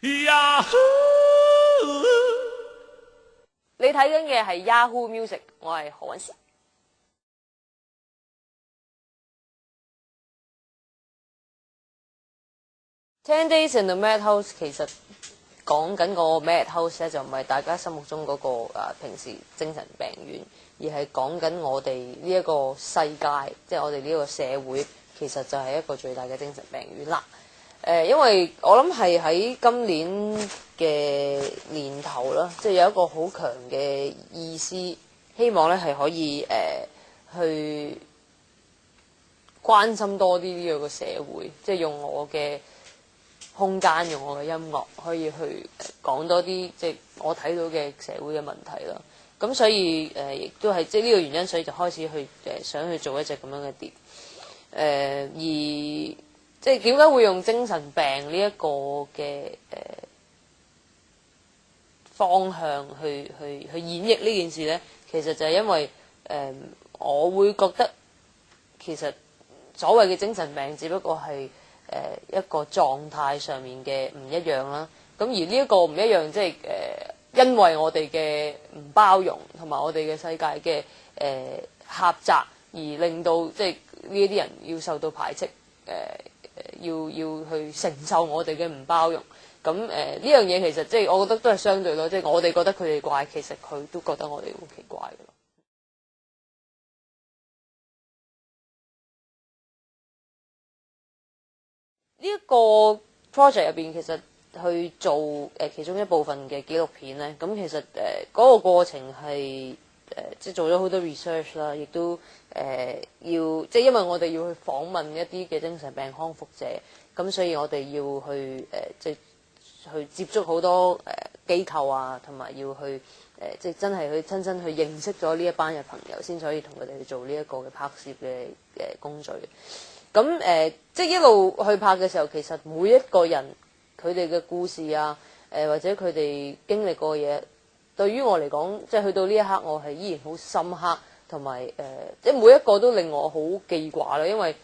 你睇緊嘅係 Yahoo Music， 我係何韻詩。10 Days in the Madhouse 其實講緊個 Madhouse 咧，就唔係大家心目中嗰個平時精神病院，而係講緊我哋呢一個世界，即係我哋呢個社會，其實就係一個最大嘅精神病院啦。因為我諗係喺今年嘅年頭啦，即係有一個好強嘅意思，希望咧係可以去關心多啲呢個社會，即係用我嘅空間，用我嘅音樂，可以去講多啲即係我睇到嘅社會嘅問題啦。咁所以亦都係即係呢個原因，所以就開始去想去做一隻咁樣嘅碟。而即係點解會用精神病呢一個嘅方向去演繹呢件事呢？其實就係因為我會覺得其實所謂嘅精神病，只不過係一個狀態上面嘅唔一樣啦。咁而呢一個唔一樣，即係因為我哋嘅唔包容同埋我哋嘅世界嘅狹窄，而令到即係呢一啲人要受到排斥，要去承受我哋嘅唔包容。咁呢樣嘢其實即係我覺得都係相對咯，即係我哋覺得佢哋怪，其實佢都覺得我哋好奇怪嘅咯。呢一個 project 入邊其實去做其中一部分嘅紀錄片咧，咁其實嗰個過程係即係做咗好多 research 啦，亦都要即係因為我哋要去訪問一啲嘅精神病康復者，咁所以我哋要去即係去接觸好多機構啊，同埋要去即係真係去親身去認識咗呢一班嘅朋友，先可以同佢哋去做呢一個嘅拍攝嘅工序。咁即係一路去拍嘅時候，其實每一個人佢哋嘅故事啊，或者佢哋經歷過嘅嘢，對於我嚟講，即係去到呢一刻，我係依然好深刻，同埋即係每一個都令我好記掛啦。因為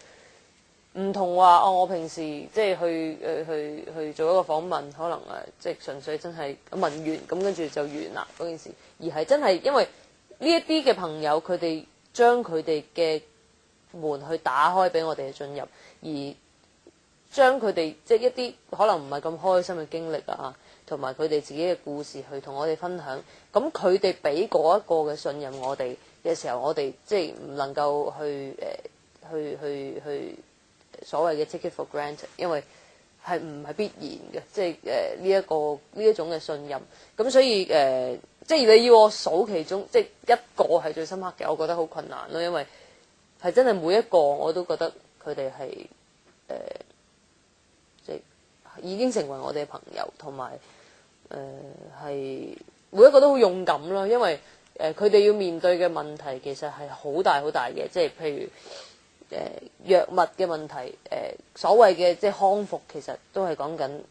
唔同話我平時即係去做一個訪問，可能即係純粹真係問完咁跟住就完啦嗰件事，而係真係因為呢一啲嘅朋友，佢哋將佢哋嘅門去打開俾我哋去進入，而將佢哋即係一啲可能唔係咁開心嘅經歷啊，同埋佢哋自己嘅故事去同我哋分享。咁佢哋俾嗰一個嘅信任我哋嘅時候，我哋即係唔能夠去所謂嘅 take it for granted， 因為係唔係必然嘅，即係呢一種嘅信任。咁所以即係你要我數其中即係一個係最深刻嘅，我覺得好困難咯，因為係真係每一個我都覺得佢哋係即係已經成為我哋嘅朋友，同埋係每一個都好勇敢咯，因為佢哋要面對嘅問題其實係好大好大嘅，即係譬如藥物嘅問題，所謂嘅即係康復，其實都係講緊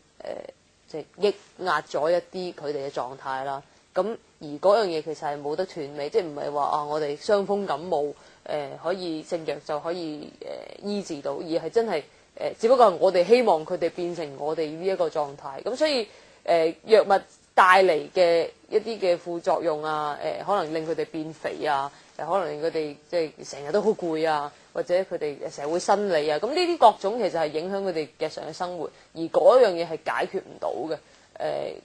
即係抑壓咗一啲佢哋嘅狀態啦。咁而嗰樣嘢其實係冇得斷尾，即係唔係話我哋傷風感冒可以食藥就可以醫治到，而係真係只不過係我哋希望佢哋變成我哋呢一個狀態。咁所以藥物帶嚟嘅一啲嘅副作用啊，可能令佢哋變肥啊，可能令佢哋即係成日都好攰啊，或者佢哋成日會生理啊，咁呢啲各種其實係影響佢哋日常嘅生活，而嗰樣嘢係解決唔到嘅。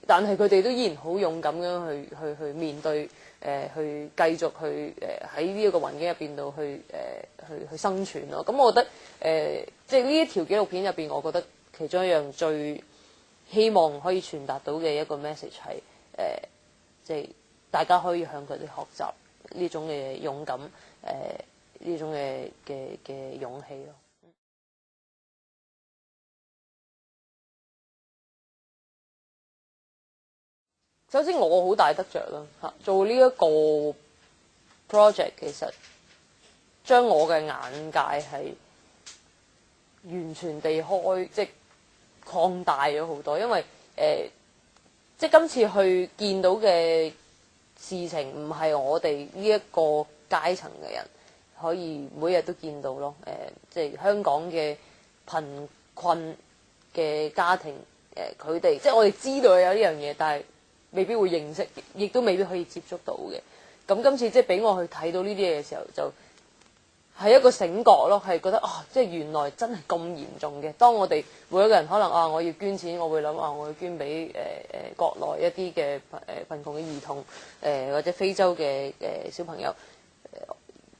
但係佢哋都依然好勇敢咁去面對，去繼續去喺呢一個環境入邊度去生存咯。咁我覺得即係呢一條紀錄片入邊，我覺得其中一樣最希望可以傳達到嘅一個 message 係即係大家可以向佢哋學習呢種嘅勇敢，呢種嘅勇氣咯。首先我好大得着啦嚇，做呢一個 project 其實將我嘅眼界係完全地開，即係擴大咗好多。因為即係今次去見到嘅事情，唔係我哋呢一個階層嘅人可以每日都見到咯。即係香港嘅貧困嘅家庭佢哋即係我哋知道有呢樣嘢，但係未必會認識，亦都未必可以接觸到嘅。咁今次即係俾我去睇到呢啲嘢嘅時候，就係一個醒覺咯，係覺得即係原來真係咁嚴重嘅。當我哋每一個人可能我要捐錢，我會諗我要捐俾國內一啲嘅貧窮嘅兒童，或者非洲嘅小朋友，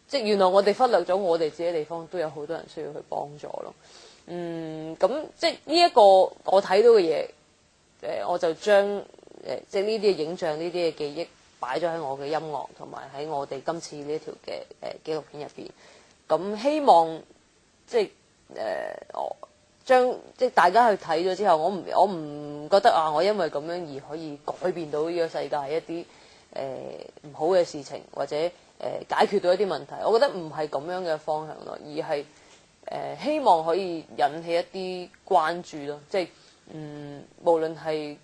即係原來我哋忽略咗我哋自己地方都有好多人需要去幫助咯。咁即係呢一個我睇到嘅嘢，我就將即係呢啲嘅影像、呢啲嘅記憶擺咗喺我嘅音樂同埋喺我哋今次呢條嘅紀錄片入邊。咁希望即係我將即係大家去睇咗之後，我唔覺得我因為咁樣而可以改變到呢個世界一啲唔好嘅事情，或者解決到一啲問題。我覺得唔係咁樣嘅方向咯，而係希望可以引起一啲關注咯。即係無論係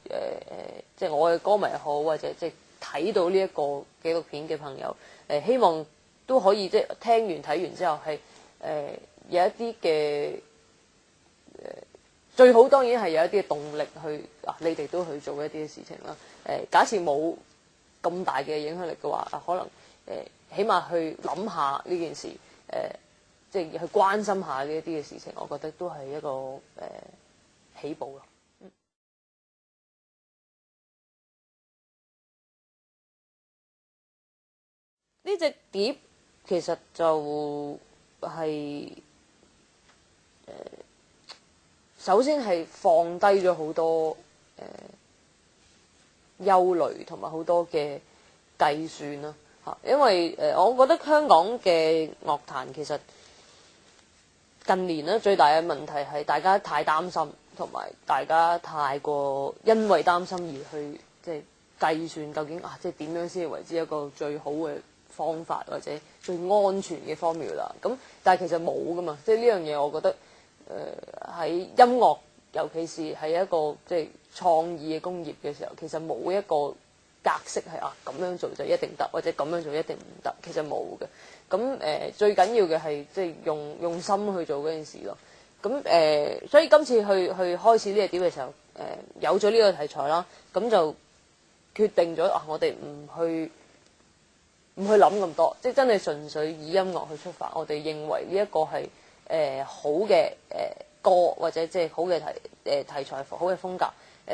即係我嘅歌迷又好，或者即係睇到呢一個紀錄片嘅朋友，希望都可以即係聽完睇完之後係有一啲嘅最好當然係有一啲嘅動力去你哋都去做一啲嘅事情啦。假設冇咁大嘅影響力嘅話，可能起碼去諗下呢件事，即係去關心下呢一啲嘅事情，我覺得都係一個起步咯。呢隻碟其實就係首先係放低咗好多憂慮同埋好多嘅計算啦嚇，因為我覺得香港嘅樂壇其實近年咧最大嘅問題係大家太擔心，同埋大家太過因為擔心而去即係計算究竟即係點樣先為之一個最好嘅方法或者最安全嘅 formula。咁但係其實冇噶嘛，即係呢樣嘢我覺得喺音樂尤其是係一個即係創意嘅工業嘅時候，其實冇一個格式係咁樣做就一定得，或者咁樣做一定唔得，其實冇嘅。咁最緊要嘅係即係用心去做嗰件事咯。咁所以今次去開始呢隻碟嘅時候，有咗呢個題材啦，咁就決定咗我哋唔去諗咁多，即係真係純粹以音樂去出發。我哋認為呢一個係好嘅歌，或者即係好嘅題材、好嘅風格，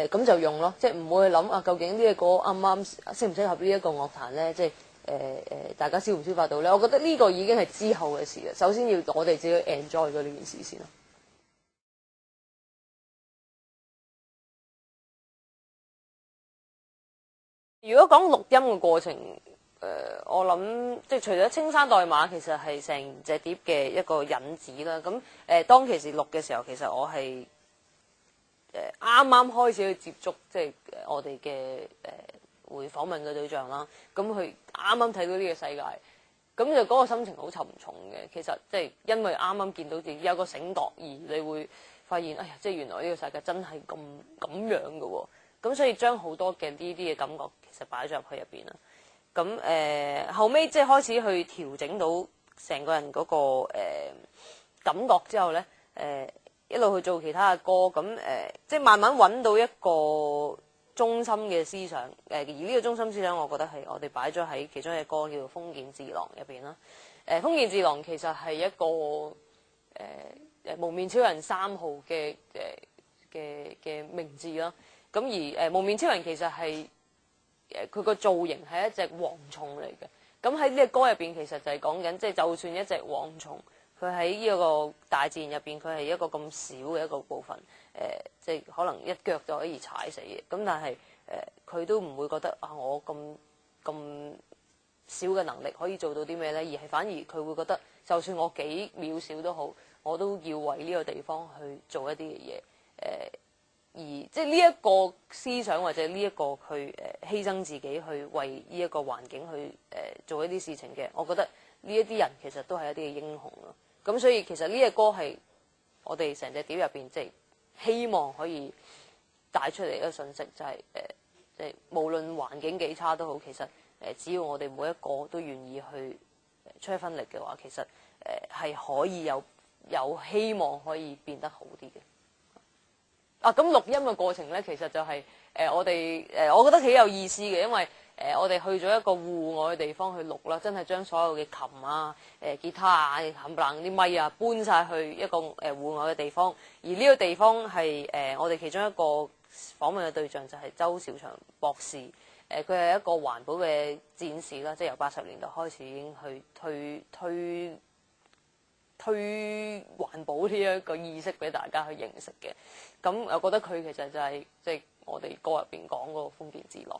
咁就用咯，即係唔會去諗究竟呢個歌啱唔啱適唔適合呢一個樂壇咧？即係大家消唔消化到咧？我覺得呢個已經係之後嘅事啦。首先要我哋自己 enjoy 咗呢件事先咯。如果講錄音嘅過程，我諗即係除咗青山代碼，其實係成隻碟嘅一個引子啦。咁當其時錄嘅時候，其實我係啱啱開始去接觸，即係我哋嘅會訪問嘅對象啦。咁佢啱啱睇到呢個世界，咁就嗰個心情好沉重嘅。其實即係因為啱啱見到自己有個醒覺，而你會發現，哎呀，即係原來呢個世界真係咁樣嘅喎。咁所以將好多嘅呢啲嘅感覺其實擺咗入去入邊啦。咁後尾即係開始去調整到成個人嗰個感覺之後咧，一路去做其他嘅歌，咁即係慢慢揾到一個中心嘅思想。而呢個中心思想，我覺得係我哋擺咗喺其中一隻歌叫做《封建智囊》入邊啦。封建智囊其實係一個無面超人3號嘅名字啦。咁而無面超人其實係佢個造型係一隻蝗蟲嚟嘅。咁喺呢個歌入邊，其實就係講緊，即係就算一隻蝗蟲，佢喺呢個大自然入邊，佢係一個咁少嘅一個部分，即係可能一腳就可以踩死嘅。咁但係佢都唔會覺得我咁少嘅能力可以做到啲咩呢？而係反而佢會覺得，就算我幾渺小都好，我都要為呢個地方去做一啲嘅嘢。而即係呢一個思想，或者呢一個去犧牲自己去為呢一個環境去做一啲事情嘅，我覺得呢一啲人其實都係一啲嘅英雄咯。咁所以其實呢隻歌係我哋成隻碟入邊，即係希望可以帶出嚟一個信息，就係即係無論環境幾差都好，其實只要我哋每一個都願意去出一分力嘅話，其實係可以有希望可以變得好啲嘅。咁錄音嘅過程咧，其實就係、我哋我覺得幾有意思嘅，因為我哋去咗一個戶外嘅地方去錄啦，真係將所有嘅琴啊、吉他啊、冚唪唥啲咪啊搬晒去一個戶外嘅地方，而呢個地方係我哋其中一個訪問嘅對象就係周兆祥博士，佢係一個環保嘅戰士啦，即係由80年代開始已經去推環保呢一個意識俾大家去認識嘅，咁我覺得佢其實就係即係我哋歌入邊講嗰個封建智囊。